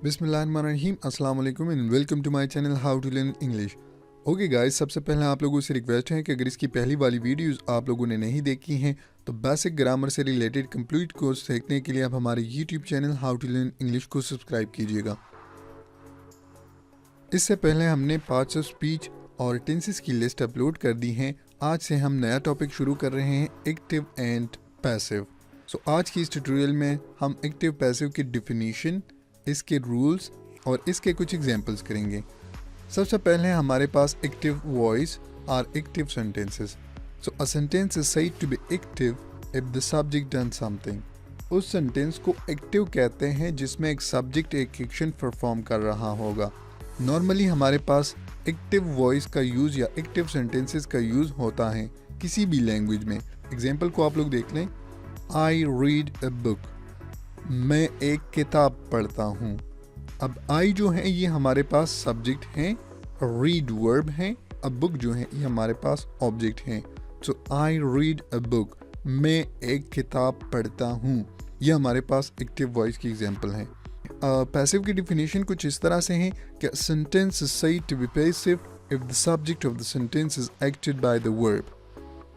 बिस्मिल्लाहिर्रहमानिर्रहीम, अस्सलाम वालेकुम and welcome to my channel how to learn English. Okay guys, सबसे पहले आप लोगों से रिक्वेस्ट है कि अगर इसकी पहली वाली वीडियोस आप लोगों ने नहीं देखी हैं तो बेसिक ग्रामर से रिलेटेड कंप्लीट कोर्स देखने के लिए आप हमारे YouTube channel how to learn English को सब्सक्राइब कीजिएगा। इससे पहले हमने पार्ट्स ऑफ स्पीच और टेंसेस की लिस्ट अपलोड कर दी है। आज से हम नया टॉपिक शुरू कर रहे हैं, एक्टिव एंड पैसिव। सो आज की इस ट्यूटोरियल में हम एक्टिव पैसिव की डिफिनीशन, इसके रूल्स और इसके कुछ एग्जांपल्स करेंगे। सबसे पहले हमारे पास एक्टिव वॉइस और active sentences. So a sentence is said to be active if the subject done something. उस सेंटेंस को एक्टिव कहते हैं जिसमें एक सब्जेक्ट एक एक्शन परफॉर्म कर रहा होगा। नॉर्मली हमारे पास एक्टिव वॉइस का यूज़ या एक्टिव सेंटेंसेस का यूज़ होता है किसी भी लैंग्वेज में। एग्जांपल को आप लोग देख लें, आई रीड अ बुक, मैं एक किताब पढ़ता हूँ। अब आई जो है ये हमारे पास सब्जेक्ट है, रीड वर्ब है, अब बुक जो है ये हमारे पास ऑब्जेक्ट है। सो आई रीड अ बुक, मैं एक किताब पढ़ता हूँ, ये हमारे पास एक्टिव वॉइस की एग्जांपल है। पैसिव की डिफिनीशन कुछ इस तरह से है कि sentence is said to be passive if the subject of the sentence is acted by the verb.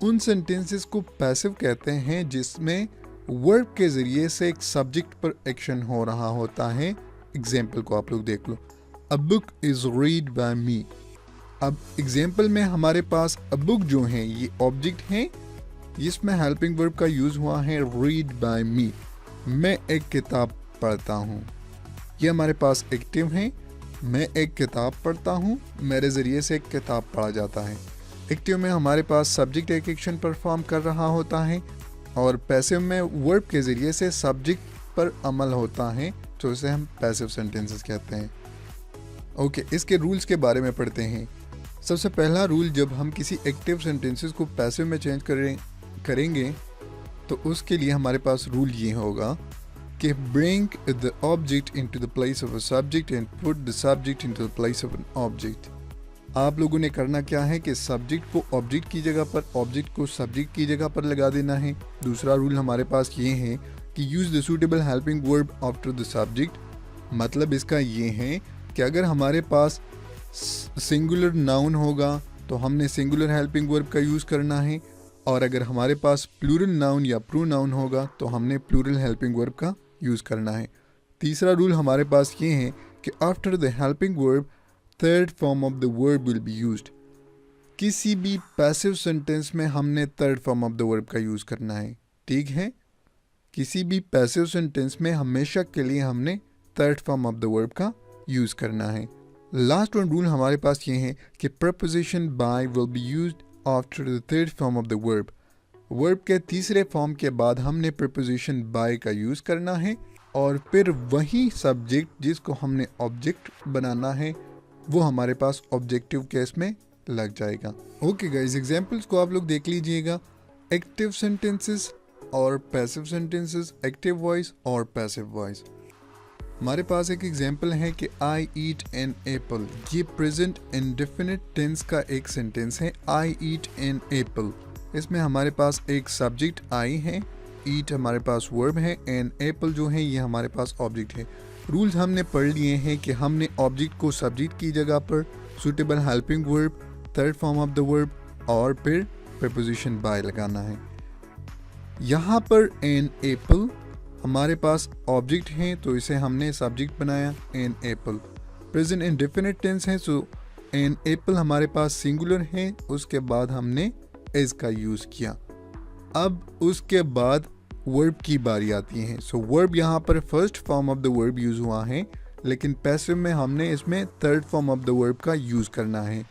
उन सेंटेंसेस को पैसिव कहते हैं जिसमें वर्ब के ज़रिए से एक सब्जेक्ट पर एक्शन हो रहा होता है। एग्जाम्पल को आप लोग देख लो, a book is read by me. अब एग्जाम्पल में हमारे पास अ बुक जो है ये ऑब्जेक्ट है, जिसमें हेल्पिंग वर्ब का यूज़ हुआ है रीड बाय मी, मैं एक किताब पढ़ता हूँ। ये हमारे पास एक्टिव है, मैं एक किताब पढ़ता हूँ, मेरे ज़रिए से एक किताब पढ़ा जाता है। एक्टिव में हमारे पास सब्जेक्ट एक एक्शन परफॉर्म कर रहा होता है और पैसिव में वर्ब के ज़रिए से सब्जेक्ट पर अमल होता है, तो इसे हम पैसिव सेंटेंसेस कहते हैं। ओके, इसके रूल्स के बारे में पढ़ते हैं। सबसे पहला रूल, जब हम किसी एक्टिव सेंटेंसेस को पैसिव में चेंज करेंगे तो उसके लिए हमारे पास रूल ये होगा कि bring the object into the place of a subject and put the subject into the place of an object। आप लोगों ने करना क्या है कि सब्जेक्ट को ऑब्जेक्ट की जगह पर, ऑब्जेक्ट को सब्जेक्ट की जगह पर लगा देना है। दूसरा रूल हमारे पास ये है कि use the suitable helping verb after the subject. मतलब इसका ये है कि अगर हमारे पास सिंगुलर नाउन होगा तो हमने सिंगुलर हेल्पिंग वर्ब का यूज़ करना है, और अगर हमारे पास प्लूरल नाउन या प्रोनाउन होगा तो हमने प्लूरल हेल्पिंग वर्ब का यूज़ करना है। तीसरा रूल हमारे पास ये है कि after the helping verb third form of the verb will be used. किसी भी पैसिव सेंटेंस में हमने third form of the verb का यूज़ करना है। ठीक है, किसी भी पैसिव सेंटेंस में हमेशा के लिए हमने third form of the verb का यूज़ करना है। लास्ट वन रूल हमारे पास ये है कि preposition by will be used after the third form of the verb. Verb के तीसरे फॉर्म के बाद हमने प्रपोजिशन बाय का यूज़ करना है और फिर वही सब्जेक्ट जिसको हमने ऑब्जेक्ट बनाना है वो हमारे पास ऑब्जेक्टिव केस में लग जाएगा। ओके गाइस, एग्जांपल्स को आप लोग देख लीजिएगा। एक्टिव सेंटेंसेस और पैसिव सेंटेंसेस, एक्टिव वॉइस और पैसिव वॉइस। हमारे पास एक एग्जांपल है कि आई ईट एन एप्पल। ये प्रेजेंट इंडेफिनिट टेंस का एक सेंटेंस है, आई ईट एन एप्पल। इसमें हमारे पास एक सब्जेक्ट आई है, ईट हमारे पास वर्ब है, एंड एप्पल जो है ये हमारे पास ऑब्जेक्ट है। रूल्स हमने पढ़ लिए हैं कि हमने ऑब्जेक्ट को सब्जेक्ट की जगह पर suitable helping verb, third form of the verb और फिर प्रपोजिशन बाय लगाना है। यहाँ पर एन एप्पल हमारे पास ऑब्जेक्ट है तो इसे हमने सब्जेक्ट बनाया, an apple. Present indefinite tense है, सो एन एप्पल हमारे पास सिंगुलर है, उसके बाद हमने एज का यूज़ किया। अब उसके बाद वर्ब की बारी आती है। सो वर्ब यहाँ पर first form of the verb use हुआ है, लेकिन पैसिव में हमने इसमें third form of the verb का यूज़ करना है,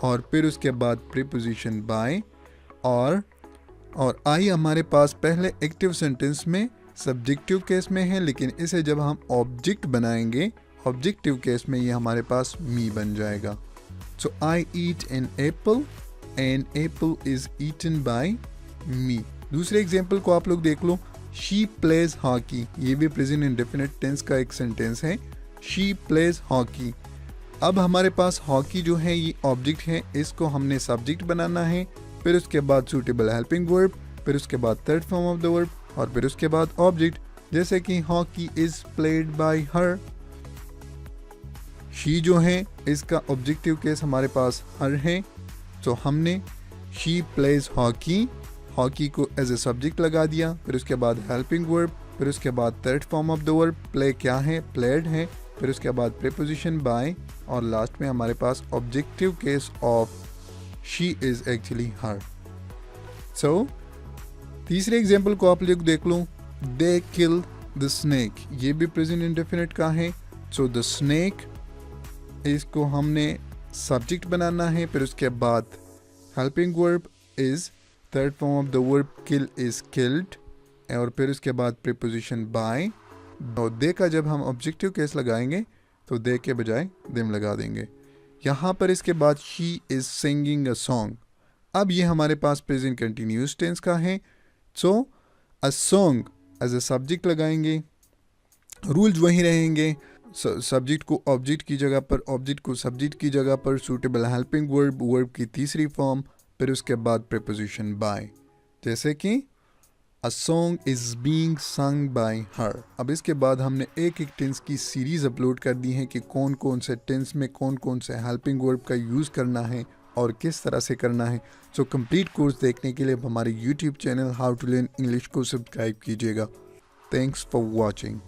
और फिर उसके बाद प्रीपोजिशन बाय और आई हमारे पास पहले एक्टिव सेंटेंस में सब्जेक्टिव केस में है, लेकिन इसे जब हम ऑब्जेक्ट बनाएंगे ऑब्जेक्टिव केस में ये हमारे पास मी बन जाएगा। So I eat an apple an apple is eaten by me. दूसरे एग्जाम्पल को आप लोग देख लो, शी प्लेज हॉकी। ये भी प्रेजेंट इंडेफिनिट टेंस का एक सेंटेंस है, शी प्लेज हॉकी। अब हमारे पास हॉकी जो है ये ऑब्जेक्ट है, इसको हमने सब्जेक्ट बनाना है, फिर उसके बाद सूटेबल हेल्पिंग वर्ब, फिर उसके बाद third form of the verb और फिर उसके बाद ऑब्जेक्ट, जैसे कि hockey is played by her. She जो है इसका ऑब्जेक्टिव केस हमारे पास हर है, तो हमने शी प्लेज हॉकी, हॉकी को एज ए सब्जेक्ट लगा दिया, फिर उसके बाद हेल्पिंग वर्ब, फिर उसके बाद third form of the verb play क्या है, प्लेड है, फिर उसके बाद प्रीपोजिशन बाय, और लास्ट में हमारे पास objective case of she is actually her. So तीसरे एग्जाम्पल को आप लोग देख लो, दे किल द स्नेक, ये भी प्रेजेंट इंडेफिनिट का है। सो द स्नेक, इसको हमने सब्जेक्ट बनाना है, फिर उसके बाद helping verb is third form of the verb kill is killed, और फिर उसके बाद प्रीपोजिशन बाय। और दे का जब हम ऑब्जेक्टिव केस लगाएंगे तो दे के बजाय दिम लगा देंगे। यहाँ पर इसके बाद she is singing a song, अब ये हमारे पास प्रेजेंट कंटिन्यूस टेंस का है। So a song as a subject लगाएंगे, रूल्स वही रहेंगे, सब्जेक्ट को ऑब्जेक्ट की जगह पर, ऑब्जेक्ट को सब्जेक्ट की जगह पर, सूटेबल हेल्पिंग वर्ब, वर्ब की तीसरी फॉर्म, फिर उसके बाद प्रीपोजिशन बाय, जैसे कि a song is being sung by हर। अब इसके बाद हमने एक एक टेंस की सीरीज अपलोड कर दी है कि कौन कौन से टेंस में कौन कौन से हेल्पिंग वर्ब का यूज़ करना है और किस तरह से करना है। सो कंप्लीट कोर्स देखने के लिए हमारे YouTube channel how to learn English को सब्सक्राइब कीजिएगा। Thanks for watching.